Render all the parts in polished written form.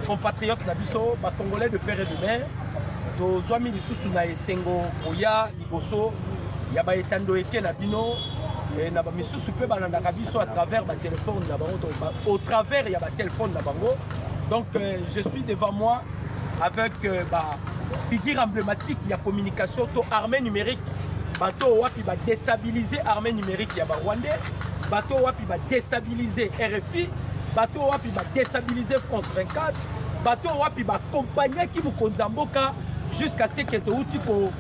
compatriotes Nabiso, Congolais de père et de mère, tous amis lisusu na esengo oya liboso ya ba etando eke na bino et na ba misusu pe banandaka biso à travers ba téléphone na bango au travers ya ba téléphone na bango. Donc je suis devant moi avec figure emblématique ya communication to armée numérique bato wapi ba déstabiliser armée numérique ya ba Rwandais, bato wapi ba déstabiliser RFI, bato wapi ba déstabiliser France 24, bato wapi ba accompagner ki Mukonza Mboka jusqu'à ce que touti ko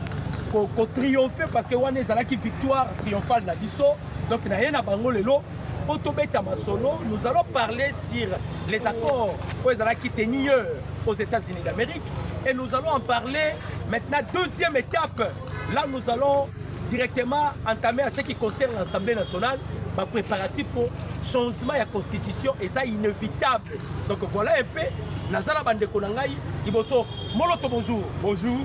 triompher parce que wana ezala ki victoire triomphale na biso. Donc na yena bango lelo otobeta masolo, nous allons parler sur les accords qui tenus aux États-Unis d'Amérique et nous allons en parler maintenant deuxième étape. Là nous allons directement entamer à ce qui concerne l'Assemblée nationale, ma préparatif pour changement de la constitution et ça inévitable. Donc voilà un peu. Nazala bandeko nangai iboso moloto bonjour. Bonjour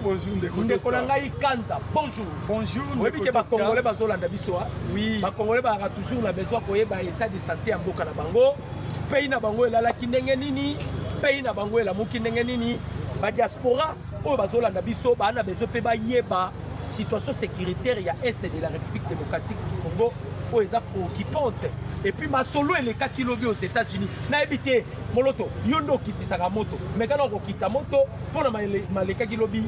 ndeko nangai Kanza bonjour. Bonjour. Oui que ba Congolais bazolanda biso. Oui. Ba Congolais ba toujours na besoin koyeba état de santé ya mboka na bango. Pays na bango elala kindenge nini? Pays na bango ela muki ndenge nini? Ba diaspora o bazolanda biso ba na besoin pe ba yeba situation sécuritaire ya est de la République démocratique du Congo où est préoccupante. Et puis ma solo et les cas qui lobby aux États-Unis. Na habité moloto yondo kiti saka moto. Mais quand on quitte moto pour na les cas qui lobby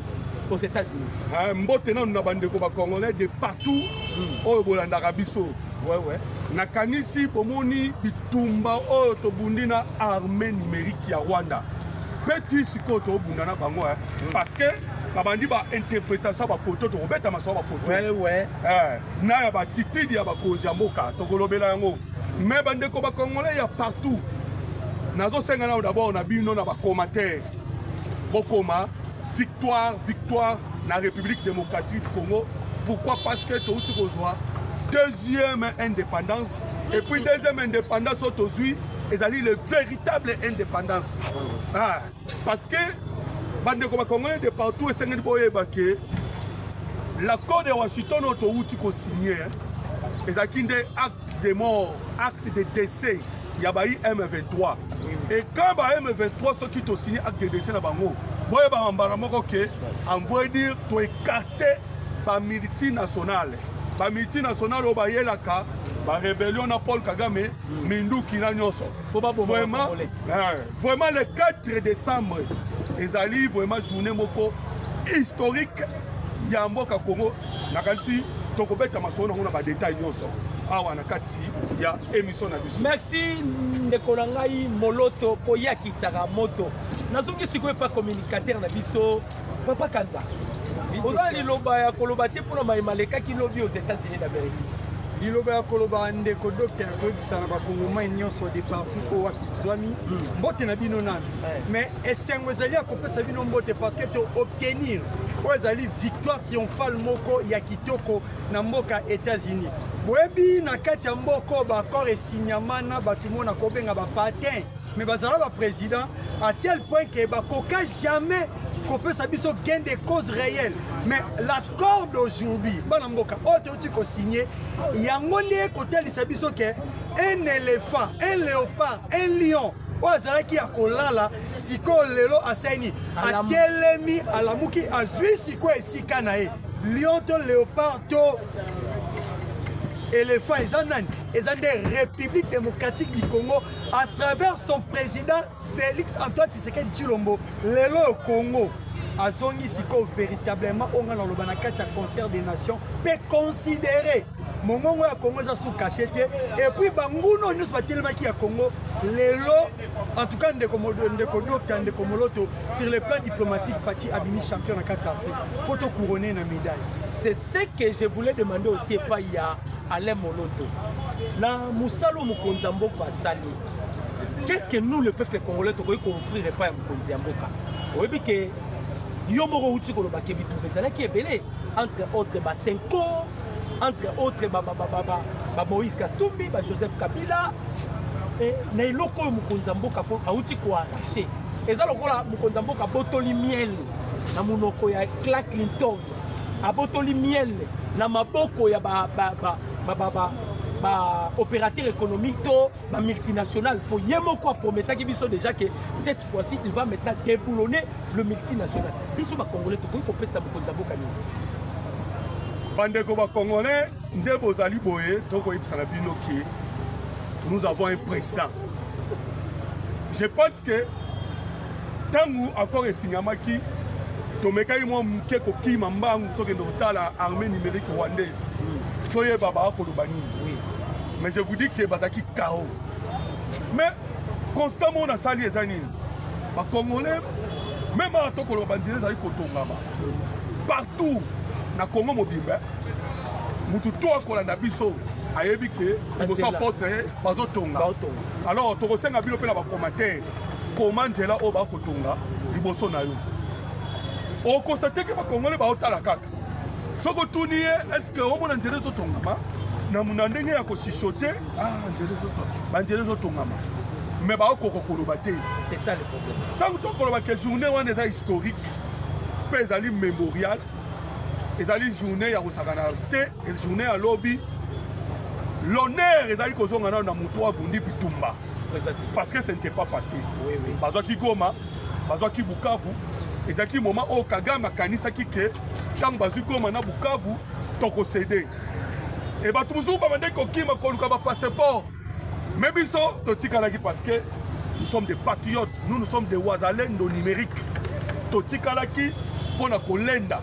aux États-Unis. Mbote na na bandeko ba Congolais de partout au Bolanda Rabiso. Ouais. Na kanisi pomoni bitumba o to bundina armée numérique ya Rwanda. Petit siko to bundana bango parce que babandi ba interprétation ba photo to robeta maso ba photo. Ouais. Na ya ba titidi ya ba kozi ya mboka to kolobela yango. Mais bandeko ba Congolais ya partout. Nazo senga na d'abord na bino na ba commentaire. Bokoma victoire na République démocratique du Congo. Pourquoi? Parce que to uti kozwa deuxième indépendance et puis deuxième indépendance autozui ezali le véritable indépendance. Parce que bandeko ba Congolais de partout esengeli boyeba ke l'accord de Washington autouti ko signé ezaki nde acte de mort, acte de décès yabai M23. Et quand ba M23 ceux qui ont signé acte de décès na bango boyeba ambara moko ke on veut dire to écarter ba multinationale. Ba multinationale o ba yelaka ba rébellion na Paul Kagame minduki na nyoso. Vraiment le 4 décembre ezali vraiment journée moko historique ya mboka Congo na kanisi tokobeta masolo na ba détail nyoso awa na kati ya émission na biso. Merci ndeko nangai moloto poya kitaka moto nazoki sikoyo pa communicateur na biso papa Kanza. Oza liloba ya koloba te pour na maleka ki lobi aux États-Unis d'Amérique. Liloba ya koloba ndeko docteur koyebisa na bakongoma nyonso de partout ko wakizwami mbote na bino nani. Mais esengo ezali akopesa bino mbote parce que to obtenir o ezali victoire triomphale moko ya kitoko na mboka États-Unis. Boyebi na kati ya mboko ba accord esignama na bato mona kobenga ba patin mais bazala ba président à tel point que ba koka jamais qu'on peut s'abisso gain des causes réelles. Mais l'accord d'aujourd'hui, on signé, il y a un côté de s'abisso un éléphant, un léopard, un lion. Ozalaki ya kolala siko lelo aseni atelemi alamuki azwi siko esika na ye lion to léopard to éléphant ezanani ezande République démocratique du Congo à travers son président Félix Antoine Tshisekedi Tshilombo lelo au Congo azongi siko véritablement onga na lobana kati ya concert des nations peut considérer mongongo ya Congo za sous cachette et puis banguno nyos batelemaki ya Congo lelo en tout cas ndeko docteur ndeko moloto sur le plan diplomatique Fati Abini champion na kati ya Afrique photo couronné na médaille. C'est ce que je voulais demander aussi et pas il y a Alain Moloto na Musalo Mukonza Mboka sali. Qu'est-ce que nous le peuple congolais to koyi offrir pas ya Mukonza Mboka? Oyebi ke yomoko uti ko lobake bitu bezala ki ebele entre autres ba Senko, entre autres ba Moïse Katumbi, ba Joseph Kabila et na iloko Mukonza Mboka ko auti ko arracher. Eza lokola Mukonza Mboka botoli miel na munoko ya Clinton. Abotoli miel na maboko ya opérateur économique to multinational pour yemoko promettre qui biso déjà que cette fois-ci il va maintenant déboulonner le multinational. Biso ba congolais to ko pesa beaucoup de boka ni. Bandeko ba congolais ndebo zali boye to ko ibsana bino ki nous avons un président. Je pense que tangu encore esinyamaki tomekai mo mke ko kima mbangu to ke ndotala armée numérique rwandaise. Toye baba ko lobani. Oui. Mais je vous dis que bazaki chaos. Mais constamment on a sali les années. Ba congolais même à to ko lobandile zali ko tongama. Partout na Congo mobimba. Mutu to akola na biso ayebi ke boso porte bazo tonga. Alors to ko senga bilo pe na ba commentaire. Comment nzela o ba ko tonga liboso na yo. On constate que ba congolais ba otala kaka. Soko tuniye est-ce que on a nzela zo tongama? Na munandenge ya ko sichoter nzela zo tongama. Mais ba ko koloba te. C'est ça le problème. Tant que koloba que journée wana eza historique, pe ezali mémorial, ezali journée ya kosakana te, journée ya lobby. L'honneur ezali kozonga na mutu wa bundi bitumba. Parce que ce n'était pas facile. Oui, oui. Bazwaki Goma, bazwaki Bukavu, ezaki moment au Kagame akanisa kike, tant bazwi Goma na Bukavu, toko cédé. Et ba tumuzu ba bande ko kima ko luka ba passeport. Mais biso totikalaki parce que nous sommes des patriotes, nous sommes des wazalendo numériques. Totikalaki pona kolenda.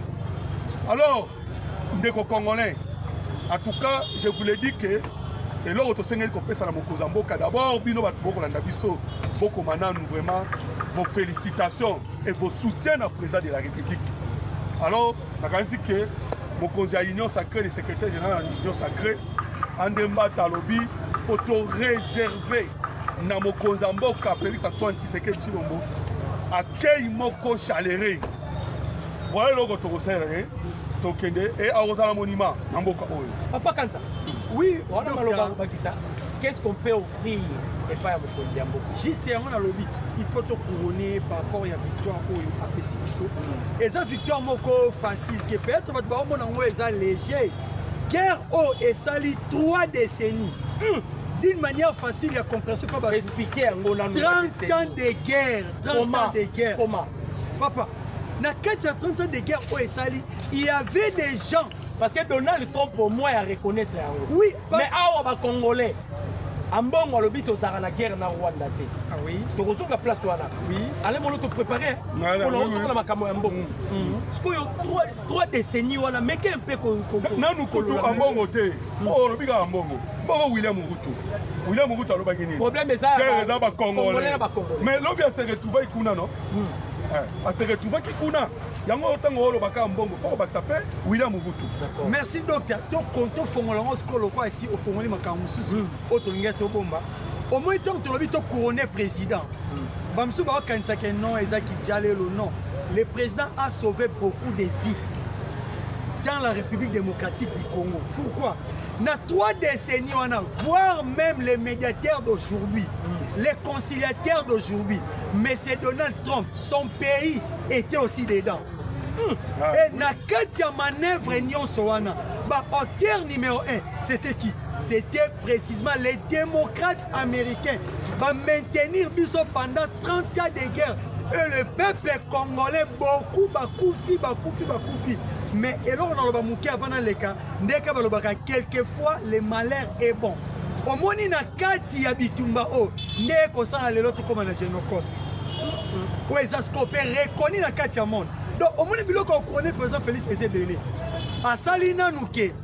Alors, ndeko congolais, en tout cas, je vous l'ai dit que et là, on s'engage comme ça dans mon Kozamboka. D'abord, bino batboko landa biso, boko mananu vraiment vos félicitations et vos soutiens au président de la République. Alors, on a dit que mon conseil à l'Union sacrée, le secrétaire général de l'Union sacrée, Andemba Talobi, photo réservée dans mon Kozamboka, Félix Antoine Tshisekedi Tshilombo, accueil moko chaleureux. Voilà le retour au Sahel, et à Rosala Monument, Namboka Oyo. Papa Kanza. Oui, qu'est-ce qu'on peut offrir et pas à vos Diambo? Juste on a le but, il faut te couronner par rapport à la victoire au Apesibiso. Et ça victoire moko facile, que peut-être votre baron en est léger. Guerre au et sali 3 décennies. D'une manière facile, il y a compréhension pas expliquer 30 ans de guerre, 30 ans de guerre. Comment? Papa, dans 430 ans de guerre au et sali, il y avait des gens. Parce que Donald Trump, pour moi, il a reconnaître. Oui. Mais à va Congolais, en bon, on a la guerre dans Rwanda. Ah oui. Donc, on a la place. Oui. Allez, on te préparer. Pour le la Macamo en bon. Parce qu'il y a 3 décennies, on a mis un peu. Non, nous sommes en bon côté. Oh, le biga en bon. Bon, William Murutu. William Murutu a le bagini. Le problème est ça. Mais l'objet s'est retrouvé Kuna, non? À se retrouver qui Kuna. Merci docteur. Ton compte fongolango skolo quoi ici au fongoli makamususu otolinga to bomba. Au moins tant que tu couronné président. Bamsou ba kanisa ke non ezaki diale le nom. Le président a sauvé beaucoup de vies dans la République démocratique du Congo. Pourquoi? Na 3 décennies on a voire même les médiateurs d'aujourd'hui, les conciliateurs d'aujourd'hui, mais c'est Donald Trump, son pays était aussi dedans. Et na katia manœuvre nyonso wana ba auteur numéro 1 c'était qui? C'était précisément les démocrates américains va maintenir biso pendant 30 ans de guerre et le peuple congolais beaucoup bakufi. Mais et là on a le bamouki avant dans les cas ndeka balobaka quelquefois le malheur est bon. Au moins na katia bitumba o ndeko ça le l'autre comme na génocoste. Ouais ça se coopère reconnu na katia monde. Donc, au moins, il connaît le président Félix Ezebele. À Salina Nouké,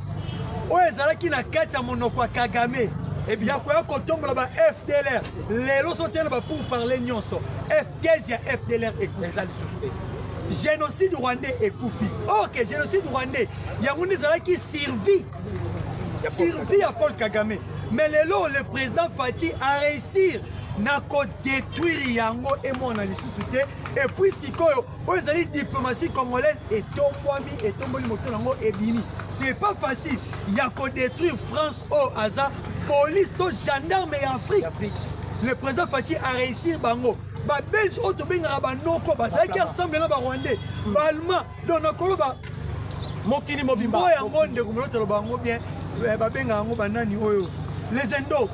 où est-ce qu'il y a 4 monoko Kagame? Et bien, il y a un FDLR. Les lots sont pour parler nyonso. FDLR, FDLR et Koufi. Génocide rwandais et Koufi. Ok, génocide rwandais. Il y a un qui survit à Paul Kagame. Mais le président Fati a réussi à détruire Yango et mon analyse. Et puis, si vous avez diplomatie congolaise et tomboli moto et bini. C'est pas facile. Il y a qu'à détruire France au hasard, police, gendarme et Afrique. Le président Fati a réussi bango. Ba Belge autobenga ba noko ba ça qui ensemble na ba Rwandais. Ba Allemand donc nakolo ba mokili mobimba. Boya ngonde ko moto lo bango bien ba benga ngo ba nani oyo. les Indo.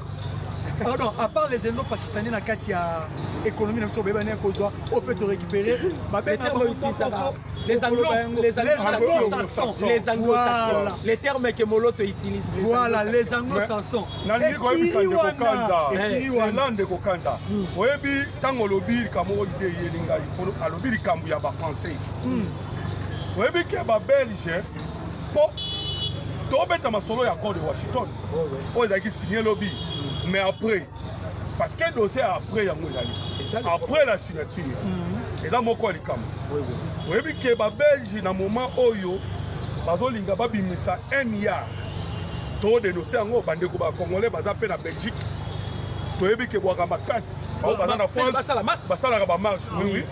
Pardon, à part les Indo-Pakistanais na kati ya économie na biso bebane kozwa on peut te récupérer les anglo-saxons, les termes que Moloto utilise. Voilà, les anglo-saxons. Nani ko ebisa ndeko kanza. Lande ko kanza. Oyebi tango lobi kamo ide yelinga alobi likambu ya ba français. Oyebi ke ba belge po tobeta masolo ya accord de Washington. Oyo ezaki signé lobby. Mais après, parce que le dossier après, après la signature, et là, moi, les cames. Oui, oui, que les Belges, dans le moment où ils ont 1 milliard de dossiers en Congolais, ils ont la Belgique. Oui, oui, que les casse. En France, ça marche. Oui, oui.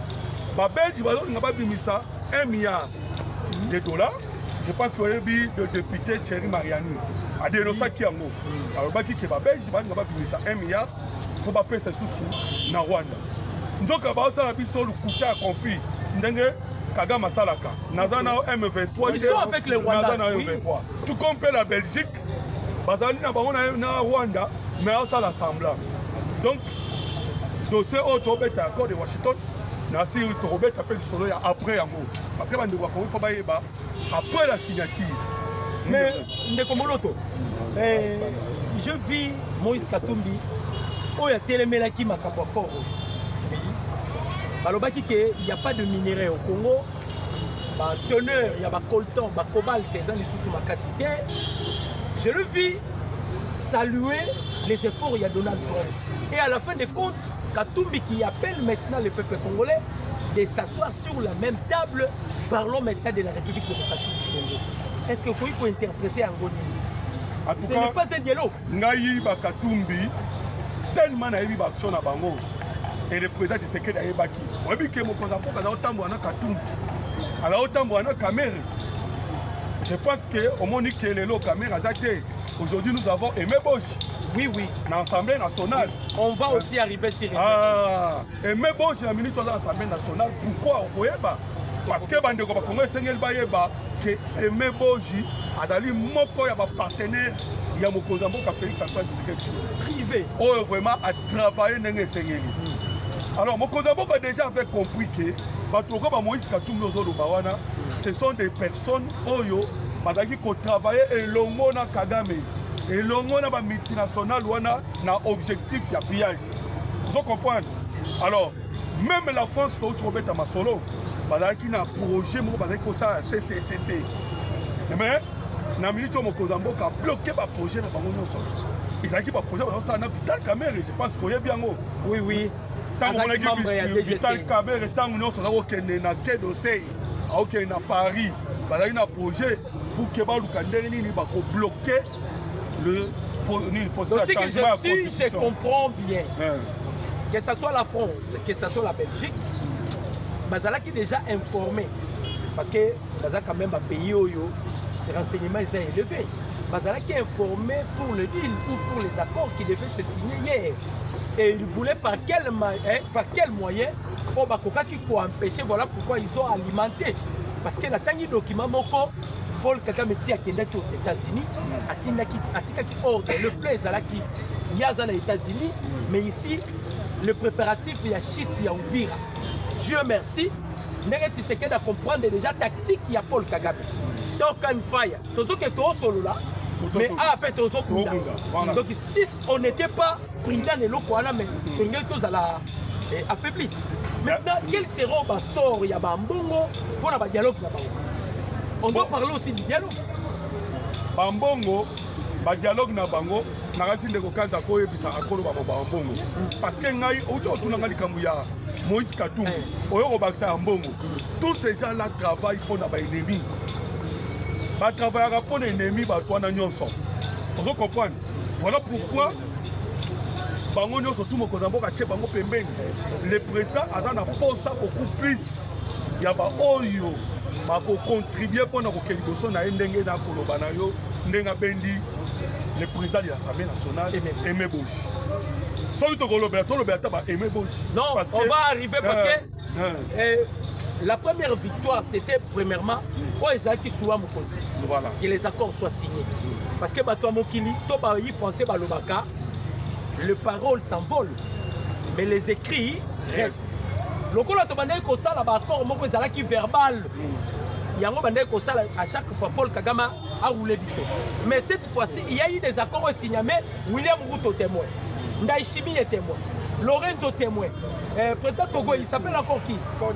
Les Belges, ils ont 1 milliard de dollars. Je pense que le député Thierry Mariani a dénoncé qui en haut. Alors, il y a des gens qui 1 milliard pour ne pas payer sous na Rwanda. Nous avons fait un conflit. Kagame Salaka. Nazana M23. Ils sont avec les Rwandais. Tout comme la Belgique, Bazali na Rwanda, mais ça l'assemblée. Donc, dossier auto est accord de Washington. Nasi Robert appelle solo après en gros. Parce que il faut après la signature. Mais Ndeko Moloto, je vis Moïse Katumbi, où il y a Télémelaki Makapoko. Il n'y a pas de minerais au Congo. Teneur, il y a coltan, cobalt, je le vis saluer les efforts qu'il y a Donald Trump. Et à la fin des comptes, Katumbi qui appelle maintenant le peuple congolais de s'asseoir sur la même table, parlons maintenant de la République démocratique du Congo. Est-ce que vous pouvez interpréter en Goni? Ce n'est pas un dialogue. Ngaï Katumbi, tellement naïvi action à Bango. Et le président Tshisekedi a baki. Moi, je suis Katumbi. Alors, autant de caméra. Je pense qu'au moment où les caméras aujourd'hui, nous avons Aimé Bosch. Oui, oui. Dans l'Assemblée nationale. On va aussi arriver sur Aimé Bosch, la ministre de l'Assemblée nationale. Pourquoi on ne pas? Parce que Bandeko Bakongo et Sengel Bayeba, que Aimé Bosch a dali moko ya partenaire. Il y a Mokozambo qui a Félix Antoine Tshisekedi privé. Oh, vraiment à travailler dans les Sengeli. Alors, Mokozambo a déjà fait compris que Moïse Katumbi Bawana, ce sont des personnes qui travaillent et l'ongo na Kagame. Et l'ongo na multinational na objectif ya pillage. Vous comprenez? Alors, même la France, Robert Masolo, qui a un projet, c'est. Mais, na milito Mokozambo a bloqué le projet de Bango Nyonso. Ils ont dit que le projet de Vital Kamerhe, je pense qu'il y a bien. Oui, oui. Tant qu'on a dit Vital Kamerhe, tant qu'on a quai dossier, à Paris, il y a un projet pour que Lukandeni bloquer le processus de changement. Je comprends bien. Que ce soit la France, que ce soit la Belgique, Bazala qui est déjà informé. Parce que Bazala quand même a payé les renseignements sont élevés. Bazala qui est informé pour le deal ou pour les accords qui devaient se signer hier. Et il voulait par quel moyen pour empêcher, voilà pourquoi ils ont alimenté. Parce que la tangi document moko Paul Kagame a été aux États-Unis, a ordre le plan Zalaki Yaza aux États-Unis, mais ici le préparatif il y a shit, il y a Ouvira. Dieu merci, Néreti Sekedi à comprendre déjà tactique il y a Paul Kagame. Donc quand fire, tout ce que tu solo là, mais après tout ça donc si on n'était pas prudent de l'Okwana, mais on est tous à la affaibli. Maintenant, quel sera le sort il y a Bambongo pour le dialogue là-bas? On doit parler aussi du dialogue. Bambongo, le dialogue na bango, nakasi ndeko kanza ko yebisa akolo ba Bambongo. Parce que ngai auto tunanga likambu ya Moïse Katumbi, oyo ko bakisa Bambongo. Tous ces gens-là travaillent pour na ba ennemi. Ba travailler pour les ennemis ba twana nyonso. Vous comprenez? Voilà pourquoi Bango nyonso tout Mokozambo ka tie bango pembeni. Le président a na posa beaucoup plus. Ya ba oyo bako contribuer pour na ko keliboso na ndenge na koloba na yo ndenga bendi le président de l'Assemblée nationale Aimé Bosch. So to koloba to lobeta ba Aimé Bosch. Non, on va arriver parce que la première victoire, c'était premièrement, qui soit voilà. que les accords soient signés. Parce que Bato Mokili, Tobaï français, Balobaka, les paroles s'envolent, mais les écrits restent. Le coup, là, tu as ça, l'accord, qui verbal. Il y a à chaque fois Paul Kagame a roulé biso. Mais cette fois-ci, il y a eu des accords signés. William Ruto témoin, Ndaïchimi est témoin, Lorenzo témoin, président Togo, il s'appelle encore qui? Fort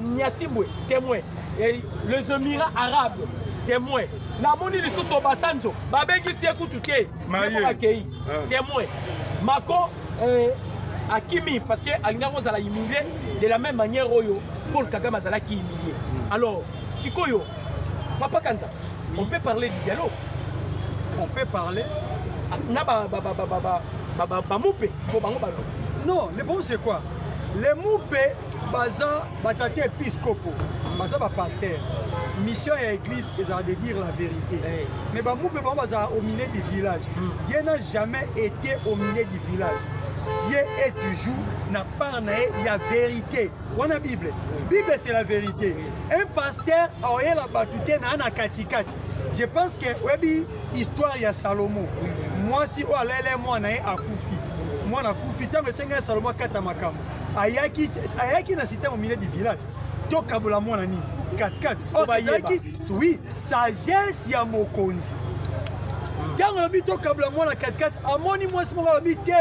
Nyasimbwe témoin, et les Émirats arabes témoin. Namoni lisusu Obasanjo, Babeki Siekou Touké, témoin. Macron Akimi, parce que Alinga Rose a humilié de la même manière Oyo, Paul Kagame a humilié. Alors, Sikoyo, Papa Kanza, on peut parler du dialogue. On peut parler. Non, le bon c'est quoi? Les moupé, baza, batate épiscopo, baza ba pasteur. Mission et église, ils ont de dire la vérité. Mais ba moupé, baza au milieu du village. Dieu n'a jamais été au milieu du village. Dieu est toujours n'a pas la vérité. On a la Bible. Bible c'est la vérité. Un pasteur a la batute na katikati. Je pense que oui histoire il y a Salomon. Moi si o alele moi na akufi. Moi na kufi tant que c'est Salomon kata makam. Ayaki na système au milieu du village. To kabula moi na ni katikati. Oui, sagesse ya mokonzi. Quand on habite au câble à moi la 4x4, à mon moi c'est mon habité,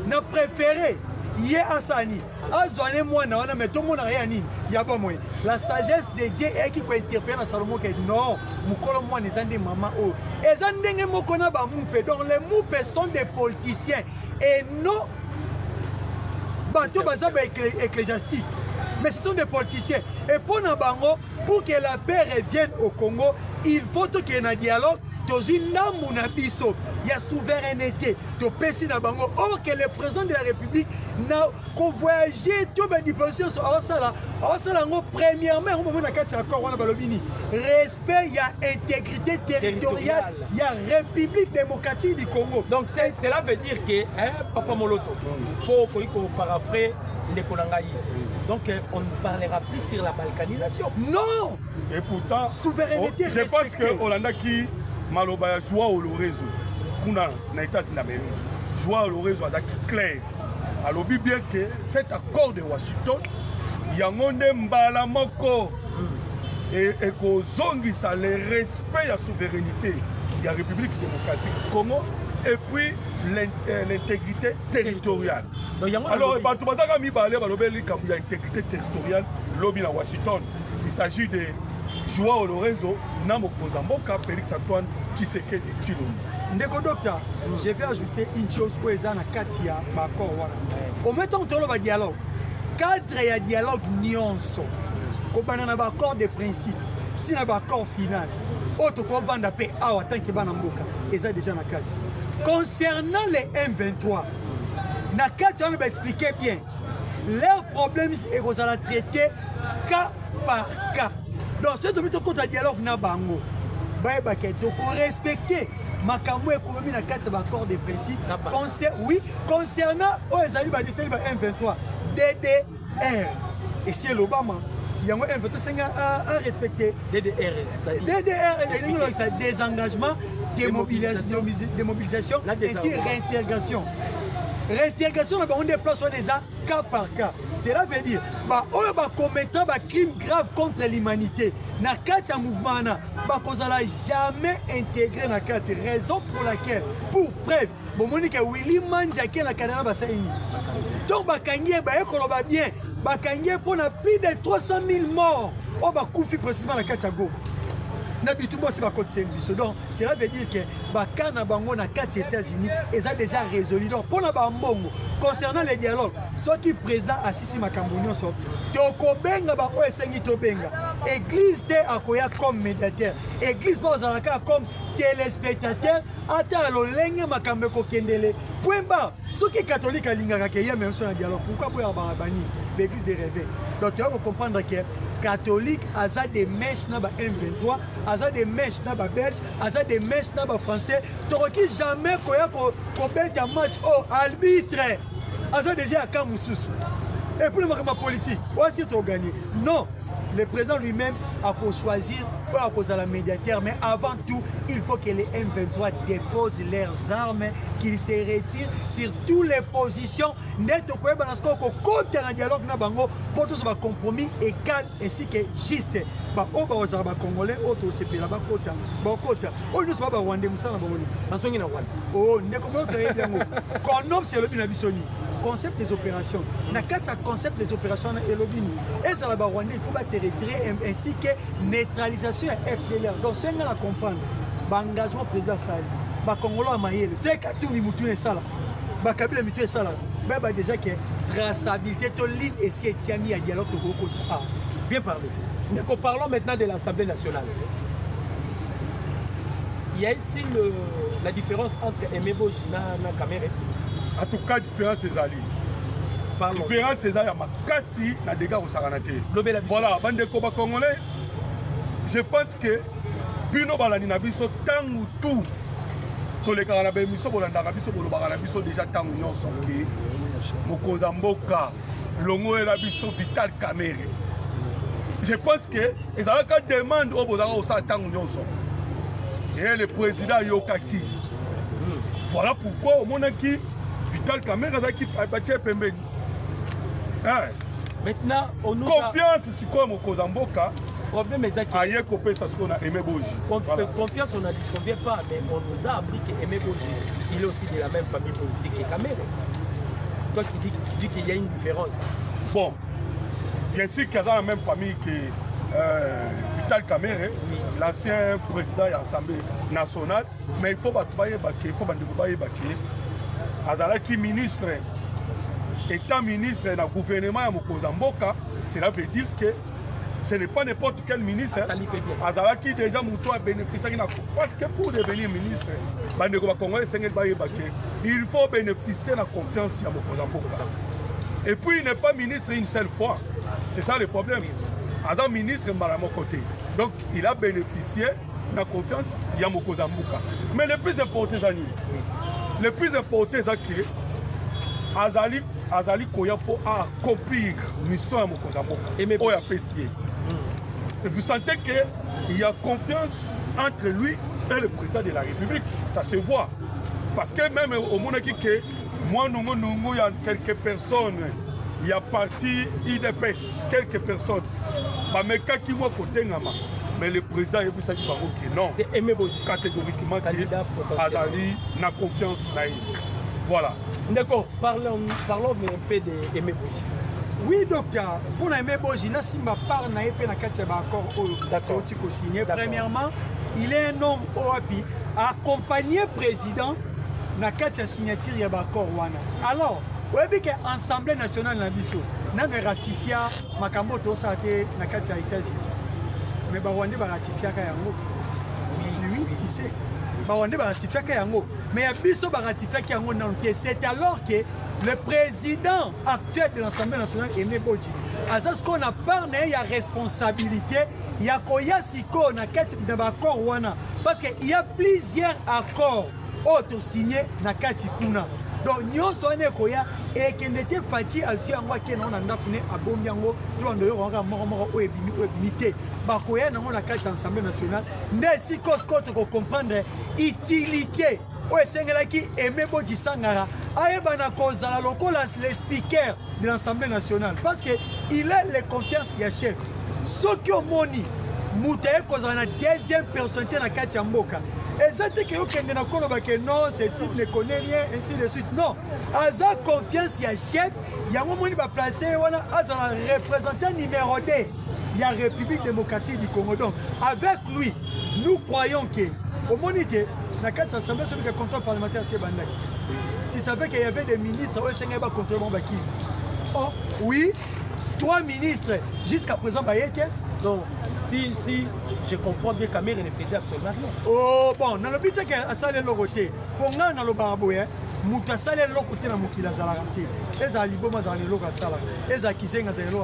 n'a préféré. Hier Asani, Azouane moi n'a mais tout le monde n'a rien ni. Il y a pas moins. La sagesse de Dieu est qui peut interpréter dans Salomon que non, mon colon moi les des maman oh. Et zandenge mo kona ba moupé. Donc les moupés sont des politiciens et non bateau bazab ecclésiastique. Mais ce sont des politiciens. Et pour Nabango, pour que la paix revienne au Congo, il faut qu'il y ait un dialogue. Il y a souveraineté de Pessi Nabango. Or que le président de la République n'a qu'au voyager toute la diplomatie premièrement, respect, il y a intégrité territoriale, il y a République démocratique du Congo. Donc cela veut dire que Papa Moloto, il faut paraphrer les Konangaï. Donc on ne parlera plus sur la balkanisation. Non. Et pourtant, souveraineté. Je pense que Hollanda qui Maloba Joao Lorenzo, kuna na États-Unis d'Amérique, Joao Lorenzo a clair. Alors bien que cet accord de Washington, yangonde mbala moko et que zongisa le respect de la souveraineté de la République démocratique du Congo et puis l'intégrité territoriale. Alors Batoubataka Mibale balobeli kabu ya intégrité territoriale lobby na Washington. Il s'agit de Joao Lorenzo, Namo Kozamboka, Félix Antoine Tshisekedi Tshilombo. Ndeko docteur, je vais ajouter une chose que les ana Katia Bako wana. Au même temps que on va dialogue, cadre ya dialogue nyonso. Ko banana ba accord de principe, tina ba accord final. Autre ko vanda pe awa tant que bana mboka, eza déjà na Katia. Concernant les M23, na Katia on va expliquer bien. Leurs problèmes est qu'on va traiter cas par cas. Donc, ce que tu as dialogue na bango, pour respecter makambo économie na carte accord de principe. Oui, concernant M23, DDR et c'est l'Obama. Il y a un M23 à respecter. DDR, c'est désengagement, démobilisation, ainsi réintégration. Réintégration, on déplace déjà cas par cas. Cela veut dire que commettant des crimes graves contre l'humanité, dans le mouvement, on n'a jamais intégré dans la raison pour laquelle, pour preuve, Willy Mandiaki na Canada Basaini. Donc, bien, Bakangé pour plus de 300 000 morts. On va couper précisément la Katiago. Donc, cela veut dire que Bakana Bango na 4 États-Unis ils ont déjà résolu. Donc, pour la Bambongo, concernant les dialogues, soit qui président Assisi Makambonio, soit Tokobenga ba Oesengi Tobenga, Église de Akoya comme médiateur, Église Bozalaka comme téléspectateur, attends l'olenge Makambeko Kendele. Point bas, ceux qui catholiques à l'Ingaka, il y a même sur un dialogue. Pourquoi pour Barabani, l'Église des rêves? Donc, tu vas comprendre que catholique, aza des mèches na ba M23, aza des mèches na ba belge, aza des mèches na ba français. Toroki jamais koya ko bête un match au arbitre. Aza déjà à Kamoussous. Et pour le marquement politique, aussi tu gagné. Non, le président lui-même a pour choisir, à cause de la médiateur, mais avant tout, il faut que les M23 déposent leurs armes, qu'ils se retirent sur toutes les positions. Net au Koué Banasko, côté un dialogue pour tous un compromis égal ainsi que juste. Au Baozaba Congolais, au CP là-bas, côté. Oh, nous sommes Rwandais, nous sommes Rwandais. Oh, nous sommes qu'on nomme c'est le Binabissoni. Concept des opérations. Dans le concept des opérations et le Bini. Et ça là-bas, Rwandais, il faut se retirer ainsi que neutralisation et FDLR. Donc, c'est à comprendre. L'engagement président Sahel. Les Congolais à Maïel. C'est que tout le monde est ça. Les Kabila est ça. Mais déjà que traçabilité, ton ligne et si tu as mis à dialogue, bien parlé. Nous parlons maintenant de l'Assemblée nationale. Y a-t-il la différence entre Emebo Jina et Kamere? En tout cas, différence c'est Ali. La différence c'est Ali. Makasi na dégâts au Saranate. Voilà, bande de Congolais. Je pense que Bino Balani Nabiso Tangu tout. Tous les Karanabiso Bolandarabiso Bolobarabiso déjà Tangu Nyonson qui Mokozamboka Longo et Nabiso Vital Kamere. Je pense que les Arabes demandent au Bozara au Tangu Nyonson. Et le président Yokaki. Voilà pourquoi au Monaki Vital Kamere qui a battu Pembeni. Maintenant, on nous confiance c'est quoi Mokozamboka. Problème exact. Aïe copé ça ce qu'on a aimé Boji. Confiance on a dit qu'on vient pas, mais on nous a appris qu'Aimé Boji, il est aussi de la même famille politique que Kamere. Toi qui dis qu'il y a une différence. Bon, bien sûr qu'il y a dans la même famille que Vital Kamere, oui. L'ancien président de l'Assemblée nationale, mais il faut battre il faut Azala qui ministre, étant ministre dans le gouvernement de Mokozamboka, cela veut dire que ce n'est pas n'importe quel ministre. Azala qui déjà Moutou a bénéficié parce que pour devenir ministre, il faut bénéficier de la confiance de Mokozamboka. Et puis il n'est pas ministre une seule fois. C'est ça le problème. Azala ministre à mon côté. Donc il a bénéficié de la confiance de Mokozamboka. Mais le plus important, le plus important, c'est que Azali Koyapo a accompli la mission à Mokozamboka. Et vous sentez qu'il y a confiance entre lui et le président de la République. Ça se voit. Parce que même au monde qui est, moi, il y a quelques personnes, il y a parti IDPS, quelques personnes. Mais le président est ça qui va dire non. C'est Aimé Boji. Catégoriquement, Azali n'a confiance dans lui. Voilà. D'accord, parlons un peu d'Aimé Boji. Oui, docteur, pour Aimé Boji, si ma part n'a pas d'accord signé. Premièrement, il est un homme OAPI accompagné président na kati signature ya bakor wana. Alors, oyebi que Assemblée nationale na biso na ratifia makambo to sa te na kati ya États-Unis. Mais ba Rwanda ba ratifia ka yango. Oui, tu sais. Ba Rwanda ba ratifia ka yango. Mais ya biso ba ratifia ka yango non que c'est alors que le président actuel de l'Assemblée nationale Aimé Boji azas ce qu'on a parlé ya responsabilité ya koya siko na kati na bakor wana parce que il y a plusieurs accords auto signé na kati kuna. Donc nyonso ane koya et que n'était fati asi yango ke na na ndapune abombi yango to ndo yo nga moko o ebimité ba koya na na kati Assemblée nationale ne sikosko to comprendre utilité o esengela ki Aimé Boji Sangara ayebana kozala lokola le speaker de l'Assemblée nationale parce que il a les confiance ya chef soki omoni mutaye kozala na deuxième personnalité na kati ya mboka. Et ça que non, ce type ne connaît rien, ainsi de suite. Non, Aza confiance, il y a chef, il y a un moment où il va placer, il y a un représentant numéro 2, il y a la République démocratique du Congo. Donc, avec lui, nous croyons que, au moment où dans la 4 assemblées, celui qui a le contrôle parlementaire, c'est Bandak. Tu savais qu'il y avait des ministres, où il y a un contrôle parlementaire. Oh, oui, 3 ministres, jusqu'à présent, donc, si je comprends bien, Kamere ne faisait absolument rien. Oh, bon, dans le but que a salé le côté, pour nous, dans le baraboué, Mouta salé le côté dans Moukila Zalarante. Les alibos, les alibos, les akisés, les alibos,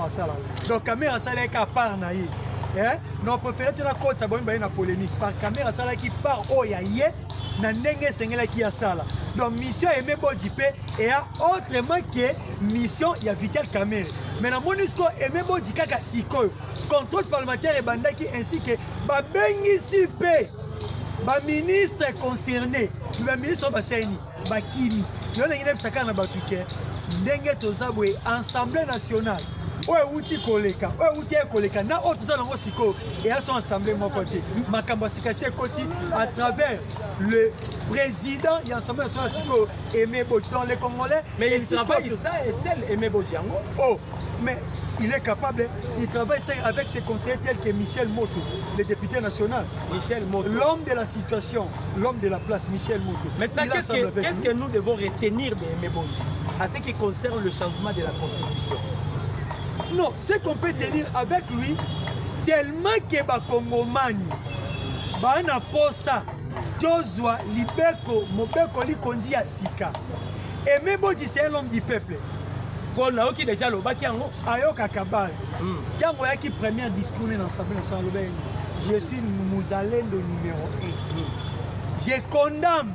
donc Kamere a salé qu'à part naïe. Nous préférons la côte, ça va une polémique. Par Kamere a salé qui part, oh, ya yé, na nenge sengela qui a sala. donc mission Aimé Bodji et a autrement que mission il y a Vital Kamerhe mais na MONUSCO Aimé Bodji kaka sikoyo contrôle parlementaire et bandaki ainsi que ba bengisi pe ba ministre concerné ba ministre ba seni ba kimi yo na ngine bisaka na batuke ndenge tozabwe Assemblée nationale oye uti koleka oye uti koleka na oyo toza nango sikoyo eya son assemblée moko te makambo asikasi ekoti à travers le président ya assemblée nationale sikoyo Aimé Bodji dans les Congolais mais il travaille ça et seul Aimé Bodji yango oh mais il est capable, il travaille avec ses conseillers tels que Michel Moto, le député national. Michel Moto. L'homme de la situation, l'homme de la place, Michel Moto. Maintenant, qu'est-ce que nous devons retenir de Aimé Bodji à ce qui concerne le changement de la Constitution? Non, ce qu'on peut tenir avec lui, tellement que Bakongomani, Bana Posa, Tozwa, Libeko, Mobeko, Likondi Asika. Aimé Bodji, c'est un homme du peuple. On a qui déjà le baki yango ayoka kabase quand on a qui premier discours dans l'Assemblée nationale je suis Mouzalendo numéro 1 je condamne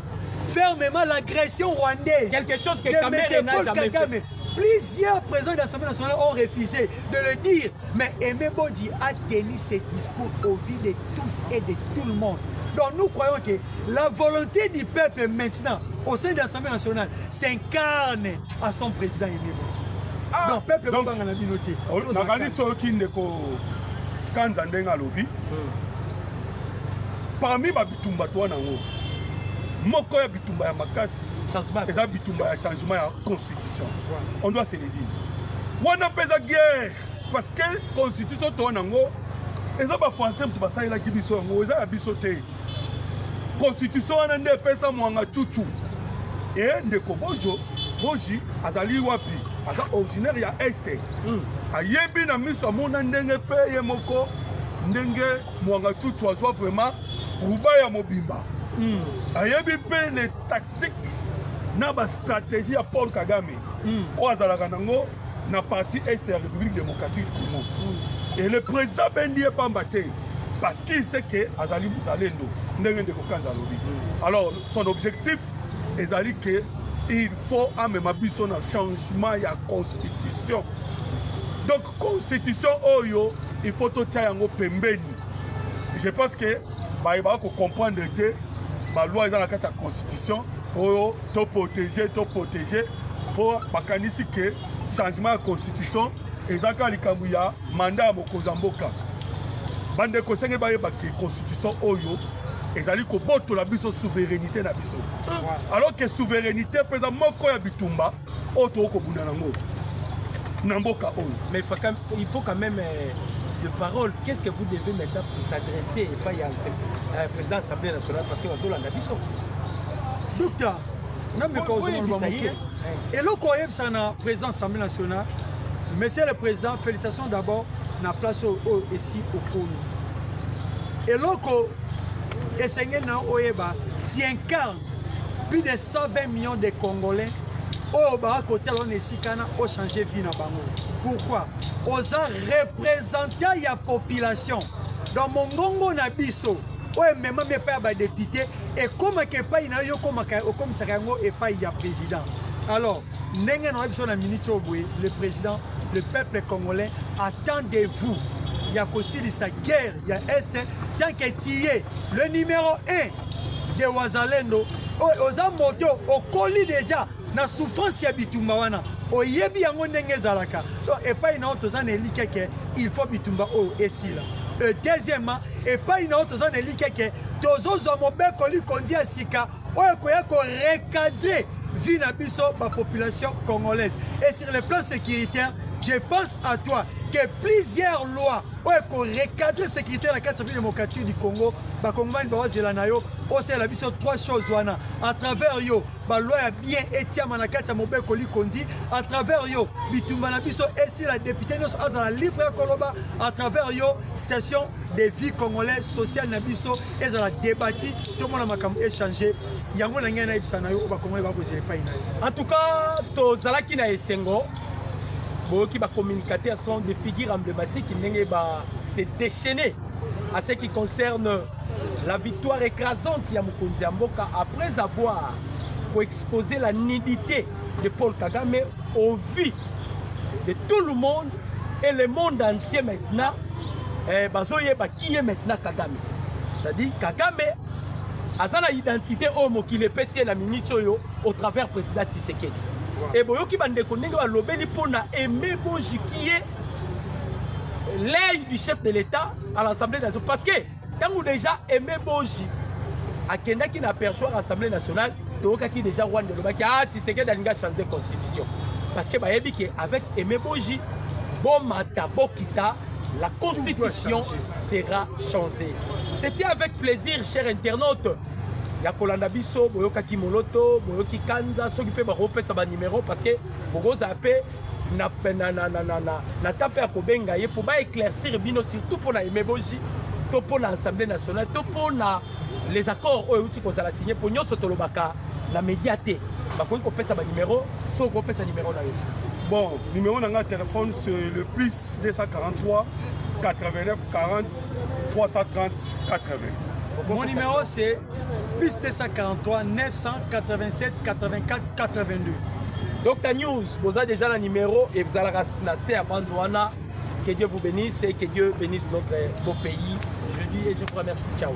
fermement l'agression rwandaise quelque chose que Kamerhe n'a jamais fait. Plusieurs présidents de l'Assemblée nationale ont refusé de le dire mais Aimé Bodji a tenu ce discours au vu de tous et de tout le monde. Donc nous croyons que la volonté du peuple maintenant au sein de l'Assemblée nationale s'incarne à son président Aimé Bodji. Donc peuple donc na binoté. nakani soki ndeko kanza ndenge alobi parmi babitumba to wana ngo moko ya bitumba ya makasi eza bitumba ya changement ya constitution on doit se le dire wana peza guerre parce que constitution to wana ngo eza ba français mtu basalelaki biso yango eza ya biso te constitution wana nde epesa mwanga chuchu e ndeko Bodji azali wapi aza originaire ya este ayebi na miso amona ndenge pe ye moko ndenge mwanga chuchu azwa vraiment ruba ya mobimba ayebi pe les tactiques na ba stratégie ya Paul Kagame oyo azalaka nango na partie est ya République démocratique du Congo et le président bendi epamba te parce qu'il sait que azali Muzalendo ndenge ndeko kanza lobi alors son objectif ezali que il faut amema biso na changement ya constitution donc constitution oyo il faut totia yango pembeni je pense que bayeba ko comprendre que ba loi eza na kati ya constitution oyo to protéger pour bakanisi que changement ya constitution ezaka likambo ya mandat ya mokonzi ya mboka bandeko senge bayeba ke constitution oyo ezali kobotola biso souveraineté na biso alors que souveraineté peza moko ya bitumba oyo tokobunda nango na mboka oyo mais il faut quand même de parole qu'est-ce que vous devez maintenant s'adresser et pas à président de l'Assemblée nationale parce que bazolanda biso docteur et le koyeb ça na président de l'Assemblée nationale monsieur le président félicitations d'abord na place ici au Congo et loko et Seigneur Oyeba incarne plus de 120 millions de Congolais au côté on est sikana au changer vie na bango. Pourquoi? Aux représentants ya population dans mon gongo na biso oye même pas ba député et comme que pas ina yo comme ça yango et pas ya président. Alors ndenge na biso na minute obwe le président le peuple congolais attend de vous. Il y a aussi sa guerre, il y a Est, tant que tu es le numéro 1 de Wazalendo, aux amoto, au colis déjà, na souffrance ya bitumba wana, au yebi yango ndenge zalaka. Donc, et pas une autre zone que il faut bitumba o esi là. Deuxièmement, et pas une autre zone que tozo zomobe koli kondi asika, o ekoya ko recadrer vie na biso la population congolaise. Et sur le plan sécuritaire, je pense à toi que plusieurs lois ont recadré la sécurité de la République démocratique du Congo. Les Congolais ont trois choses. À travers yo, la loi a bien été à travers yo, la députée a libre à travers yo, station de vie congolaise sociale nabiso et la débattu tout le monde a échangé. En tout cas, tozalaki na esengo qui va communiquer sont des figures emblématiques qui se déchaîner à ce qui concerne la victoire écrasante ya Mokonzi Mboka après avoir pour exposer la nudité de Paul Kagame au vu de tout le monde et le monde entier maintenant. Qui est maintenant Kagame? C'est-à-dire Kagame a une identité homo qui est passé la minute au travers du président Tshisekedi. Et boyoki bande konenge ba lobeli pona Aimé Boji qui est l'œil du chef de l'État à l'Assemblée nationale. Parce que quand déjà Aimé Boji a qui n'aperçoit l'Assemblée nationale, qui déjà Rwanda qui a Tshisekedi a changé la constitution. Parce que avec Aimé Boji, Bomata Bokita, la constitution sera changée. C'était avec plaisir, chers internautes. Yakolanda biso, boyoka kimoloto, boyoki kanza, soki pe barope sa ba numéro parce que bogo zape na tape ya kobenga ye pour ba éclaircir bino surtout pour na Aimé Boji, to pour l'Assemblée nationale, to pour na les accords oyo uti ko sala signer pour nyoso tolobaka na médiaté. Bakoki ko pesa ba numéro, so ko pesa numéro na yo. Bon, numéro de téléphone c'est le plus 243 89 40 330 80. Mon numéro c'est plus 243 987 84 82. Dr News, vous avez déjà le numéro et vous allez rester à Bandouana. Que Dieu vous bénisse et que Dieu bénisse notre beau pays. Je dis et je vous remercie. Ciao.